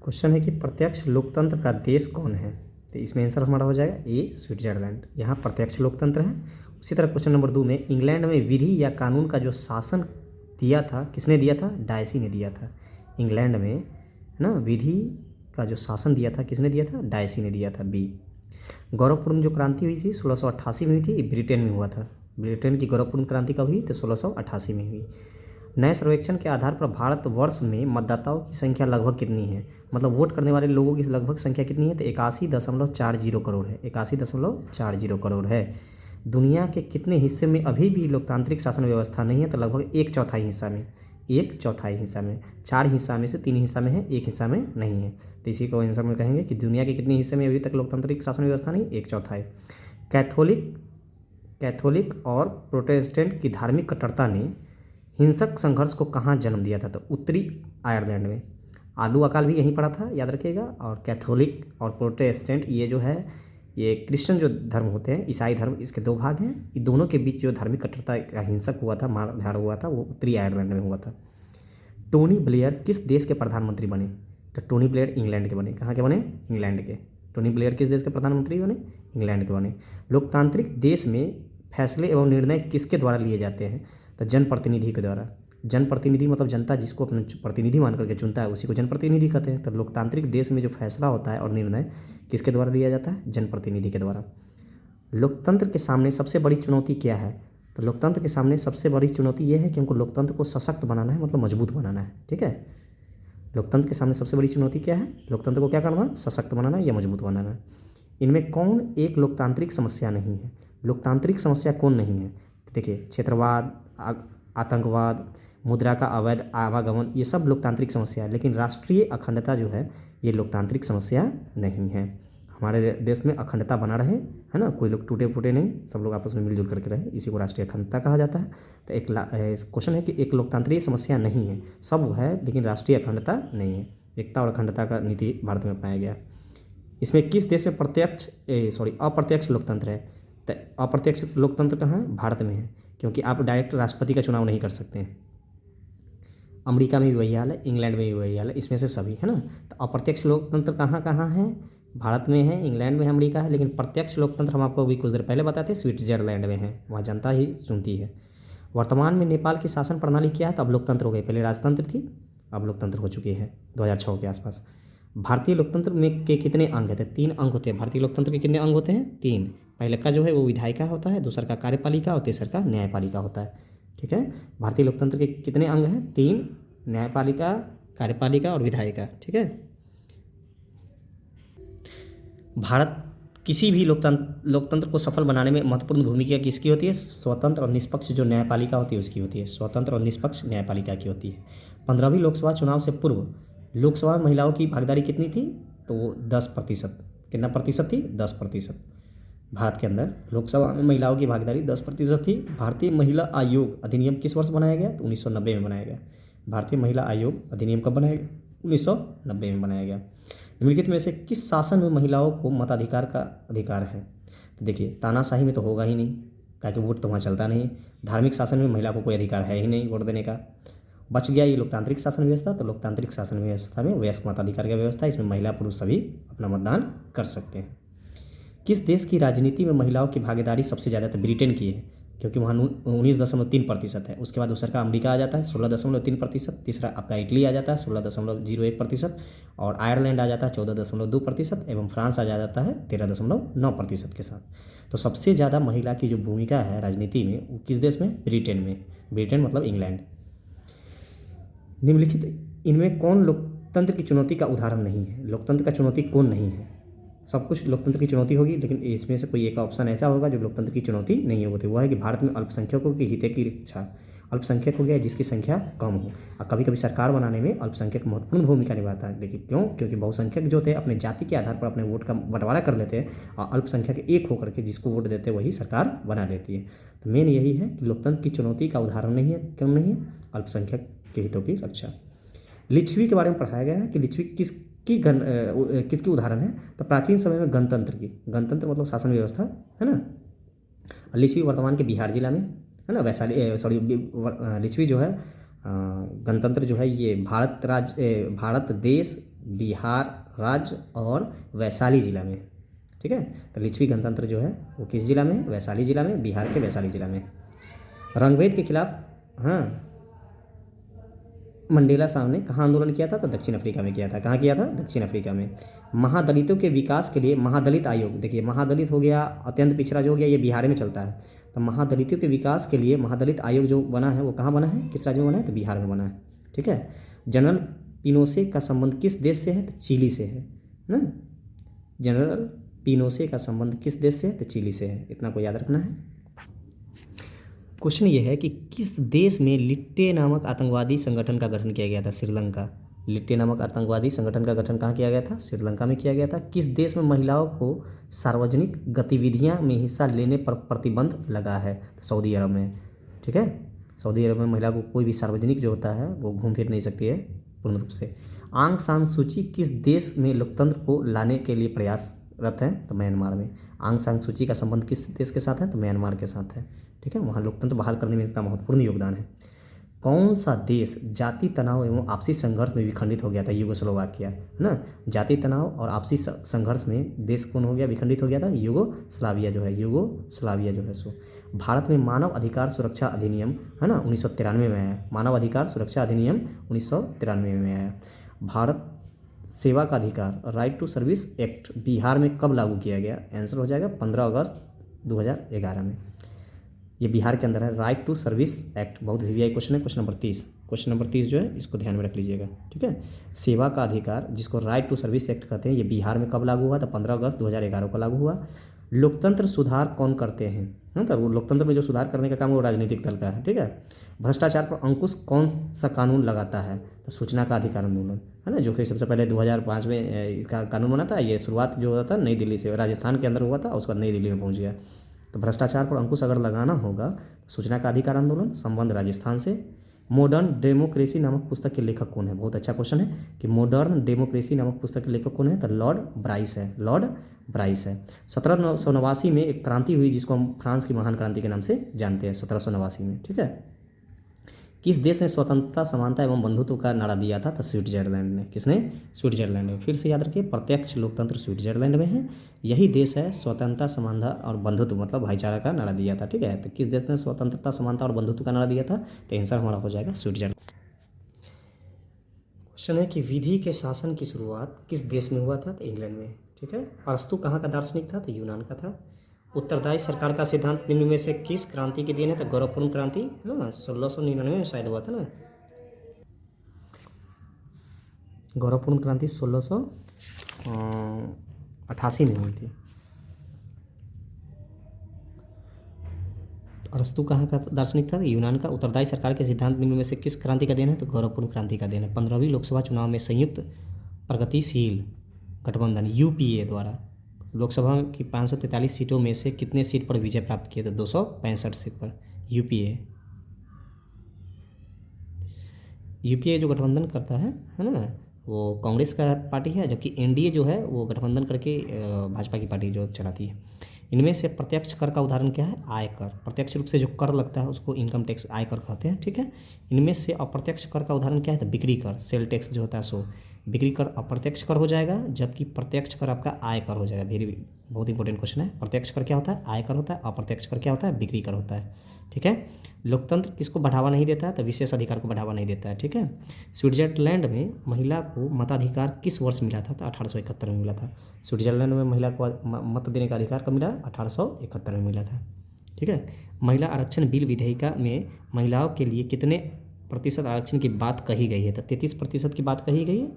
Question है कि प्रत्यक्ष लोकतंत्र का देश कौन है? तो इसमें आंसर हमारा हो जाएगा ए, स्विट्जरलैंड। यहाँ प्रत्यक्ष लोकतंत्र है। उसी तरह क्वेश्चन नंबर 2 में इंग्लैंड में विधि या कानून का जो शासन दिया था, किसने दिया था? डायसी ने दिया था। इंग्लैंड में है ना, विधि का जो शासन दिया था किसने दिया था? डायसी ने दिया था, बी। गौरवपूर्ण जो क्रांति हुई थी 1688 में हुई थी, ब्रिटेन में हुआ था। ब्रिटेन की गौरवपूर्ण क्रांति कब हुई? तो 1688 में हुई। नए सर्वेक्षण के आधार पर भारतवर्ष में मतदाताओं की संख्या लगभग कितनी है? मतलब वोट करने वाले लोगों की लगभग संख्या कितनी है? तो 81.40 करोड़ है। 81.40 करोड़ है। दुनिया के कितने हिस्से में अभी भी लोकतांत्रिक शासन व्यवस्था नहीं है? तो लगभग 1/4 हिस्सा में। 1/4 हिस्सा में। 4 हिस्सा में से 3 हिस्सा में है, 1 हिस्सा में नहीं है। तो इसी को आंसर में कहेंगे कि दुनिया के कितने हिस्से में अभी तक लोकतांत्रिक शासन व्यवस्था नहीं? 1/4 है। कैथोलिक और प्रोटेस्टेंट की धार्मिक कट्टरता ने हिंसक संघर्ष को कहाँ जन्म दिया था? तो उत्तरी आयरलैंड में। आलू अकाल भी यहीं पड़ा था, याद रखिएगा। और कैथोलिक और प्रोटेस्टेंट ये जो है, ये क्रिश्चियन जो धर्म होते हैं, ईसाई धर्म, इसके 2 भाग हैं। ये दोनों के बीच जो धार्मिक कट्टरता का हिंसक हुआ था, मारधाड़ हुआ था, वो उत्तरी आयरलैंड में हुआ था। टोनी ब्लेयर किस देश के प्रधानमंत्री बने? तो टोनी ब्लेयर इंग्लैंड के बने। कहाँ के बने? इंग्लैंड के। टोनी ब्लेयर किस देश के प्रधानमंत्री बने? इंग्लैंड के बने। लोकतांत्रिक देश में फैसले एवं निर्णय किसके द्वारा लिए जाते हैं? तो जनप्रतिनिधि के द्वारा। जनप्रतिनिधि मतलब जनता जिसको अपना प्रतिनिधि मान करके चुनता है, उसी को जनप्रतिनिधि कहते हैं। तो लोकतांत्रिक देश में जो फैसला होता है और निर्णय किसके द्वारा लिया जाता है? जनप्रतिनिधि के द्वारा। लोकतंत्र के सामने सबसे बड़ी चुनौती क्या है? तो लोकतंत्र के सामने सबसे बड़ी चुनौती यह है कि हमको लोकतंत्र को सशक्त बनाना है, मतलब मजबूत बनाना है। ठीक है, लोकतंत्र के सामने सबसे बड़ी चुनौती क्या है? लोकतंत्र को क्या करना है? सशक्त बनाना या मजबूत बनाना है। इनमें कौन एक लोकतांत्रिक समस्या नहीं है? लोकतांत्रिक समस्या कौन नहीं है? देखिए, क्षेत्रवाद, आतंकवाद, मुद्रा का अवैध आवागमन, ये सब लोकतांत्रिक समस्या है। लेकिन राष्ट्रीय अखंडता जो है, ये लोकतांत्रिक समस्या नहीं है। हमारे देश में अखंडता बना रहे, है ना, कोई लोग टूटे फूटे नहीं, सब लोग आपस में मिलजुल करके रहे, इसी को राष्ट्रीय अखंडता कहा जाता है। तो एक क्वेश्चन है कि एक लोकतांत्रिक समस्या नहीं है, सब है लेकिन राष्ट्रीय अखंडता नहीं है। एकता और अखंडता का नीति भारत में अपनाया गया। इसमें किस देश में अप्रत्यक्ष लोकतंत्र है? तो अप्रत्यक्ष लोकतंत्र कहाँ है? भारत में है, क्योंकि आप डायरेक्ट राष्ट्रपति का चुनाव नहीं कर सकते हैं। अमेरिका में भी वही हाल है, इंग्लैंड में भी वही हाल है, इसमें से सभी, है ना। तो अप्रत्यक्ष लोकतंत्र कहाँ कहाँ है? भारत में है, इंग्लैंड में है, अमेरिका है। लेकिन प्रत्यक्ष लोकतंत्र हम आपको अभी कुछ देर पहले बताते, स्विट्जरलैंड में है, वहाँ जनता ही चुनती है। वर्तमान में नेपाल की शासन प्रणाली क्या है? तो अब लोकतंत्र हो गई, पहले राजतंत्र थी, अब लोकतंत्र हो चुकी है 2006 के आसपास। भारतीय लोकतंत्र में के कितने अंग हैं? तो 3 अंग होते हैं। भारतीय लोकतंत्र के कितने अंग होते हैं? 3। पहले का जो है वो विधायिका होता है, दूसरा का कार्यपालिका और तीसरा का न्यायपालिका होता है। ठीक है, भारतीय लोकतंत्र के कितने अंग हैं? 3, न्यायपालिका, कार्यपालिका और विधायिका। ठीक है, भारत किसी भी लोकतंत्र को सफल बनाने में महत्वपूर्ण भूमिका किसकी होती है? स्वतंत्र और निष्पक्ष जो न्यायपालिका होती है उसकी होती है। स्वतंत्र और निष्पक्ष न्यायपालिका की होती है। 15वीं लोकसभा चुनाव से पूर्व लोकसभा में महिलाओं की भागीदारी कितनी थी? तो वो 10%। कितना प्रतिशत थी? 10%। भारत के अंदर लोकसभा में महिलाओं की भागीदारी 10% थी। भारतीय महिला आयोग अधिनियम किस वर्ष बनाया गया? तो 1990 में बनाया गया। भारतीय महिला आयोग अधिनियम कब बनाया गया? 1990 में बनाया गया। निम्नलिखित में से किस शासन में महिलाओं को मताधिकार का अधिकार है? तो देखिए, तानाशाही में तो होगा ही नहीं, क्योंकि वोट तो वहाँ चलता नहीं है। धार्मिक शासन में महिला को कोई अधिकार है ही नहीं वोट देने का। बच गया ये लोकतांत्रिक शासन व्यवस्था। तो लोकतांत्रिक शासन व्यवस्था में वयस्क मताधिकार की व्यवस्था, इसमें महिला पुरुष सभी अपना मतदान कर सकते हैं। किस देश की राजनीति में महिलाओं की भागीदारी सबसे ज़्यादा? तो ब्रिटेन की है, क्योंकि वहाँ 19.3% है। उसके बाद दूसरा का अमेरिका आ जाता है 16.3%, तीसरा आपका इटली आ जाता है 16.01%, और आयरलैंड आ जाता है 14.2% एवं फ्रांस आ जाता है 13.9% के साथ। तो सबसे ज़्यादा महिला की जो भूमिका है राजनीति में वो किस देश में? ब्रिटेन में। ब्रिटेन मतलब इंग्लैंड। निम्नलिखित इनमें कौन लोकतंत्र की चुनौती का उदाहरण नहीं है? लोकतंत्र का चुनौती कौन नहीं है? सब कुछ लोकतंत्र की चुनौती होगी, लेकिन इसमें से कोई एक ऑप्शन ऐसा होगा जो लोकतंत्र की चुनौती नहीं होती। वो है कि भारत में अल्पसंख्यकों के हित की रक्षा। अल्पसंख्यक हो गया जिसकी संख्या कम हो। और कभी कभी सरकार बनाने में अल्पसंख्यक महत्वपूर्ण भूमिका निभाता है। लेकिन क्यों? क्योंकि बहुसंख्यक जो थे अपने जाति के आधार पर अपने वोट का बंटवारा कर लेते हैं, और अल्पसंख्यक एक होकर के जिसको वोट देते हैं वही सरकार बना लेती है। तो मेन यही है कि लोकतंत्र की चुनौती का उदाहरण नहीं है। क्यों नहीं है? अल्पसंख्यक के हितों की रक्षा। लिच्छवी के बारे में पढ़ाया गया है कि लिच्छवी किसकी उदाहरण है? तो प्राचीन समय में गणतंत्र की। गणतंत्र मतलब शासन व्यवस्था, है ना। लिच्छवी वर्तमान के बिहार जिला में, है ना। लिच्छवी जो है गणतंत्र जो है ये भारत देश बिहार राज्य और वैशाली जिला में, ठीक है। तो लिच्छवी गणतंत्र जो है वो किस जिला में? वैशाली जिला में, बिहार के वैशाली जिला में। रंगभेद के खिलाफ, हाँ, मंडेला साहब ने कहाँ आंदोलन किया था? तो दक्षिण अफ्रीका में किया था। कहाँ किया था? दक्षिण अफ्रीका में। महादलितों के विकास के लिए महादलित आयोग, देखिए महादलित हो गया, अत्यंत पिछड़ा जो हो गया, ये बिहार में चलता है। तो महादलितों के विकास के लिए महादलित आयोग जो बना है वो कहाँ बना है? किस राज्य में बना है? तो बिहार में बना है, ठीक है। जनरल पिनोसे का संबंध किस देश से है? तो चिली से है ना। जनरल पिनोसे का संबंध किस देश से है? तो चिली से है। इतना को याद रखना है। क्वेश्चन ये है कि किस देश में लिट्टे नामक आतंकवादी संगठन का गठन किया गया था? श्रीलंका। लिट्टे नामक आतंकवादी संगठन का गठन कहाँ किया गया था? श्रीलंका में किया गया था। किस देश में महिलाओं को सार्वजनिक गतिविधियां में हिस्सा लेने पर प्रतिबंध लगा है? तो सऊदी अरब में, ठीक है। सऊदी अरब में महिला को कोई भी सार्वजनिक जो होता है वो घूम फिर नहीं सकती है पूर्ण रूप से। आंग सान सूची किस देश में लोकतंत्र को लाने के लिए प्रयासरत है? तो म्यांमार में। आंग सान सूची का संबंध किस देश के साथ है? तो म्यांमार के साथ है, ठीक है। वहाँ लोकतंत्र बहाल करने में इसका महत्वपूर्ण योगदान है। कौन सा देश जाति तनाव एवं आपसी संघर्ष में विखंडित हो गया था? यूगोस्लोवाकिया, है ना। जाति तनाव और आपसी संघर्ष में देश कौन हो गया? विखंडित हो गया था? यूगोस्लाविया जो है, यूगोस्लाविया जो है सो। भारत में मानव अधिकार सुरक्षा अधिनियम, है ना, 1993 में आया। मानव अधिकार सुरक्षा अधिनियम 1993 में आया। भारत सेवा का अधिकार, right to service act, Bihar में कब लागू किया गया? आंसर हो जाएगा 15 अगस्त 2011 में। ये बिहार के अंदर है, राइट टू सर्विस एक्ट। बहुत वीवीआई क्वेश्चन है। क्वेश्चन नंबर 30 जो है इसको ध्यान में रख लीजिएगा, ठीक है। सेवा का अधिकार जिसको राइट टू सर्विस एक्ट कहते हैं, ये बिहार में कब लागू हुआ? तो 15 अगस्त 2011 को लागू हुआ। लोकतंत्र सुधार कौन करते हैं? तो वो लोकतंत्र में जो सुधार करने का काम वो राजनीतिक दल का है, ठीक है। भ्रष्टाचार पर अंकुश कौन सा कानून लगाता है? तो सूचना का अधिकार आंदोलन, है ना, जो कि सबसे पहले 2005 में इसका कानून बना था। ये शुरुआत जो हुआ था नई दिल्ली से, राजस्थान के अंदर हुआ था, उसके बाद नई दिल्ली में पहुंच गया। तो भ्रष्टाचार पर अंकुश अगर लगाना होगा तो सूचना का अधिकार आंदोलन, संबंध राजस्थान से। मॉडर्न डेमोक्रेसी नामक पुस्तक के लेखक कौन है? बहुत अच्छा क्वेश्चन है कि मॉडर्न डेमोक्रेसी नामक पुस्तक के लेखक कौन है? तो लॉर्ड ब्राइस है, लॉर्ड ब्राइस है। 1789 में एक क्रांति हुई जिसको हम फ्रांस की महान क्रांति के नाम से जानते हैं, 1789 में, ठीक है। किस देश ने स्वतंत्रता, समानता एवं बंधुत्व का नारा दिया था? तो स्विट्जरलैंड ने। किसने? स्विट्जरलैंड में। फिर से याद रखिए, प्रत्यक्ष लोकतंत्र स्विट्जरलैंड में है। यही देश है स्वतंत्रता, समानता और बंधुत्व मतलब भाईचारा का नारा दिया था, ठीक है। तो किस देश ने स्वतंत्रता, समानता और बंधुत्व का नारा दिया था? तो आंसर हमारा हो जाएगा स्विट्जरलैंड। क्वेश्चन है कि विधि के शासन की शुरुआत किस देश में हुआ था? तो इंग्लैंड में, ठीक है। अरस्तु कहाँ का दार्शनिक था? तो यूनान का था। उत्तरदायी सरकार का सिद्धांत निम्न में से किस क्रांति की देन है? तो गौरवपूर्ण क्रांति, है ना, 1699 में शायद हुआ था ना। गौरवपूर्ण क्रांति 1688 में हुई थी। अरस्तु कहाँ का दार्शनिक था? यूनान का। उत्तरदायी सरकार के सिद्धांत निम्न में से किस क्रांति का देन है? तो गौरवपूर्ण क्रांति का देन है। 15वीं लोकसभा चुनाव में संयुक्त प्रगतिशील गठबंधन यूपीए द्वारा लोकसभा की 543 सीटों में से कितने सीट पर विजय प्राप्त किए? तो 265 सीट पर। यूपीए जो गठबंधन करता है ना, वो कांग्रेस का पार्टी है, जबकि एनडीए जो है वो गठबंधन करके भाजपा की पार्टी जो चलाती है। इनमें से प्रत्यक्ष कर का उदाहरण क्या है? आयकर। प्रत्यक्ष रूप से जो कर लगता है उसको इनकम टैक्स, आयकर कहते हैं, ठीक है। इनमें से अप्रत्यक्ष कर का उदाहरण क्या है? तो बिक्री कर, सेल टैक्स जो होता है सो। बिक्री कर अप्रत्यक्ष कर हो जाएगा, जबकि प्रत्यक्ष कर आपका आयकर हो जाएगा। बहुत इंपॉर्टेंट क्वेश्चन है। प्रत्यक्ष कर क्या होता है? आयकर होता है। अप्रत्यक्ष कर क्या होता है? बिक्री कर होता है, ठीक है। लोकतंत्र किसको बढ़ावा नहीं देता है? तो विशेष अधिकार को बढ़ावा नहीं देता है, ठीक है। स्विट्जरलैंड में महिला को मताधिकार किस वर्ष मिला था? तो 1871 में मिला था। स्विट्जरलैंड में महिला को मत देने का अधिकार कब मिला? 1871 में मिला था, ठीक है। महिला आरक्षण बिल विधेयिका में महिलाओं के लिए कितने प्रतिशत आरक्षण की बात कही गई है? तो 33% की बात कही गई है।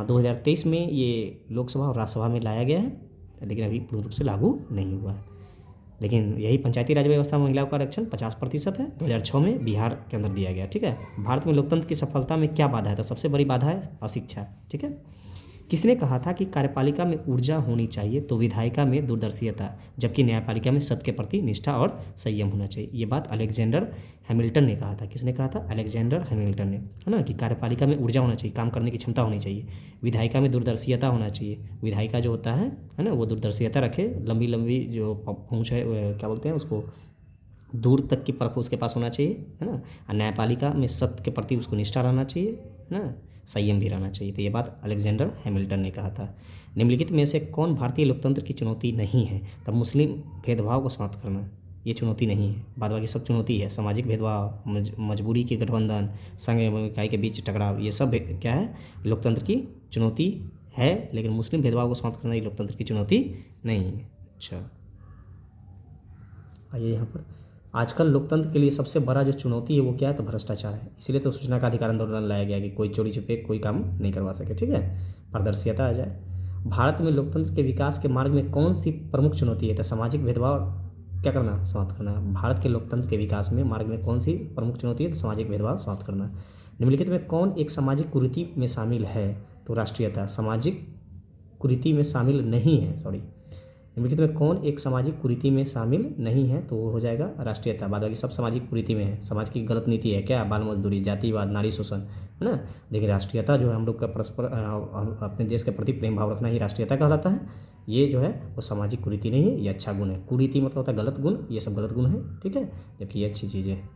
2023 में ये लोकसभा और राज्यसभा में लाया गया है, लेकिन अभी पूर्ण रूप से लागू नहीं हुआ है। लेकिन यही पंचायती राज व्यवस्था में महिलाओं का आरक्षण 50% है। 2006 में बिहार के अंदर दिया गया, ठीक है। भारत में लोकतंत्र की सफलता में क्या बाधा है? तो सबसे बड़ी बाधा है अशिक्षा, ठीक है। किसने कहा था कि कार्यपालिका में ऊर्जा होनी चाहिए तो विधायिका में दूरदर्शिता, जबकि न्यायपालिका में सत्य के प्रति निष्ठा और संयम होना चाहिए? ये बात अलेक्जेंडर हैमिल्टन ने कहा था। किसने कहा था? अलेक्जेंडर हैमिल्टन ने, है ना, कि कार्यपालिका में ऊर्जा होना चाहिए, काम करने की क्षमता होनी चाहिए। विधायिका में दूरदर्शिता होना चाहिए। विधायिका जो होता है ना, वो दूरदर्शिता रखे, लंबी लंबी जो पहुँच है, क्या बोलते हैं उसको, दूर तक की परख उसके पास होना चाहिए, है ना। और न्यायपालिका में सत्य के प्रति उसको निष्ठा रहना चाहिए, है ना, संयम भी रहना चाहिए। तो ये बात अलेक्जेंडर हैमिल्टन ने कहा था। निम्नलिखित में से कौन भारतीय लोकतंत्र की चुनौती नहीं है? तब मुस्लिम भेदभाव को समाप्त करना, ये चुनौती नहीं है। बाद बाकी सब चुनौती है। सामाजिक भेदभाव, मजबूरी के गठबंधन, संघ एवं इकाई के बीच टकराव, ये सब क्या है? लोकतंत्र की चुनौती है। लेकिन मुस्लिम भेदभाव को समाप्त करना ये लोकतंत्र की चुनौती नहीं है। अच्छा, आइए यहाँ पर, आजकल लोकतंत्र के लिए सबसे बड़ा जो चुनौती है वो क्या है? तो भ्रष्टाचार है। इसीलिए तो सूचना का अधिकार आंदोलन लाया गया कि कोई चोरी छुपे कोई काम नहीं करवा सके, ठीक है, पारदर्शिता आ जाए। भारत में लोकतंत्र के विकास के मार्ग में कौन सी प्रमुख चुनौती है? तो सामाजिक भेदभाव क्या करना? समाप्त करना। भारत के लोकतंत्र के विकास में मार्ग में कौन सी प्रमुख चुनौती है? तो सामाजिक भेदभाव समाप्त करना। निम्नलिखित में कौन एक सामाजिक कुरीति में शामिल है? तो राष्ट्रीयता। सामाजिक कुरीति में शामिल नहीं है, सॉरी, निम्नलिखित में कौन एक सामाजिक कुरीति में शामिल नहीं है? तो वो हो जाएगा राष्ट्रीयता। बाद बाकी सब सामाजिक कुरीति में है। समाज की गलत नीति है क्या? बाल मजदूरी, जातिवाद, नारी शोषण, है ना। देखिए राष्ट्रीयता जो है हम लोग का परस्पर अपने देश के प्रति प्रेम भाव रखना ही राष्ट्रीयता कहलाता है। ये जो है वो सामाजिक कुरीति नहीं है, ये अच्छा गुण है। कुरीति मतलब होता है गलत गुण, ये सब गलत गुण है, ठीक है, जबकि ये अच्छी चीज़ें हैं।